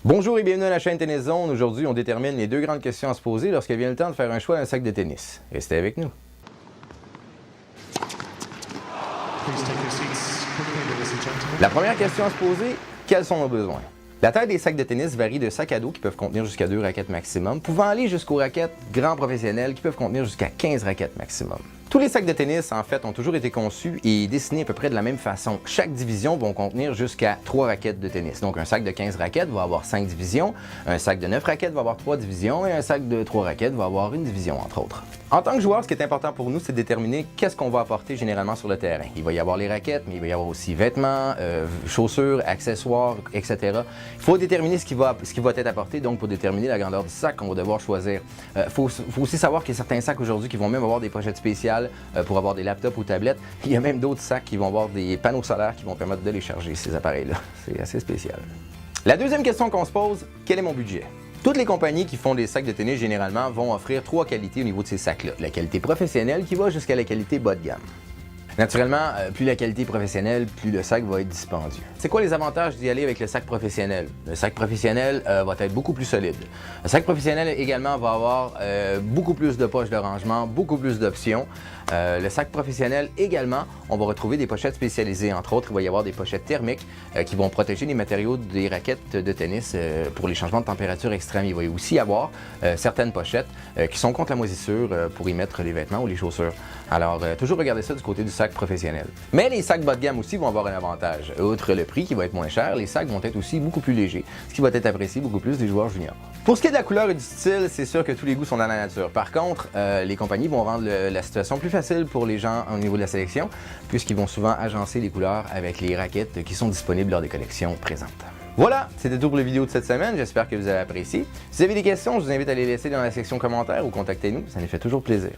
Bonjour et bienvenue à la chaîne Tennis Zone. Aujourd'hui, on détermine les deux grandes questions à se poser lorsqu'il vient le temps de faire un choix d'un sac de tennis. Restez avec nous. La première question à se poser, quels sont nos besoins? La taille des sacs de tennis varie de sacs à dos qui peuvent contenir jusqu'à 2 raquettes maximum, pouvant aller jusqu'aux raquettes grands professionnels qui peuvent contenir jusqu'à 15 raquettes maximum. Tous les sacs de tennis, en fait, ont toujours été conçus et dessinés à peu près de la même façon. Chaque division va contenir jusqu'à 3 raquettes de tennis. Donc, un sac de 15 raquettes va avoir 5 divisions, un sac de 9 raquettes va avoir 3 divisions et un sac de 3 raquettes va avoir une division, entre autres. En tant que joueur, ce qui est important pour nous, c'est de déterminer qu'est-ce qu'on va apporter généralement sur le terrain. Il va y avoir les raquettes, mais il va y avoir aussi vêtements, chaussures, accessoires, etc. Il faut déterminer ce qui va être apporté, donc pour déterminer la grandeur du sac qu'on va devoir choisir. Il faut aussi savoir qu'il y a certains sacs aujourd'hui qui vont même avoir des pochettes spéciales pour avoir des laptops ou tablettes. Il y a même d'autres sacs qui vont avoir des panneaux solaires qui vont permettre de les charger, ces appareils-là. C'est assez spécial. La deuxième question qu'on se pose, quel est mon budget? Toutes les compagnies qui font des sacs de tennis, généralement, vont offrir 3 qualités au niveau de ces sacs-là. La qualité professionnelle qui va jusqu'à la qualité bas de gamme. Naturellement, plus la qualité professionnelle, plus le sac va être dispendieux. C'est quoi les avantages d'y aller avec le sac professionnel? Le sac professionnel va être beaucoup plus solide. Le sac professionnel également va avoir beaucoup plus de poches de rangement, beaucoup plus d'options. Le sac professionnel également, on va retrouver des pochettes spécialisées. Entre autres, il va y avoir des pochettes thermiques qui vont protéger les matériaux des raquettes de tennis pour les changements de température extrêmes. Il va y aussi avoir certaines pochettes qui sont contre la moisissure pour y mettre les vêtements ou les chaussures. Alors, toujours regarder ça du côté du sac professionnel. Mais les sacs bas de gamme aussi vont avoir un avantage. Outre le prix qui va être moins cher, les sacs vont être aussi beaucoup plus légers, ce qui va être apprécié beaucoup plus des joueurs juniors. Pour ce qui est de la couleur et du style, c'est sûr que tous les goûts sont dans la nature. Par contre, les compagnies vont rendre la situation plus facile pour les gens au niveau de la sélection, puisqu'ils vont souvent agencer les couleurs avec les raquettes qui sont disponibles lors des collections présentes. Voilà, c'était tout pour la vidéo de cette semaine. J'espère que vous avez apprécié. Si vous avez des questions, je vous invite à les laisser dans la section commentaires ou contactez-nous. Ça nous fait toujours plaisir.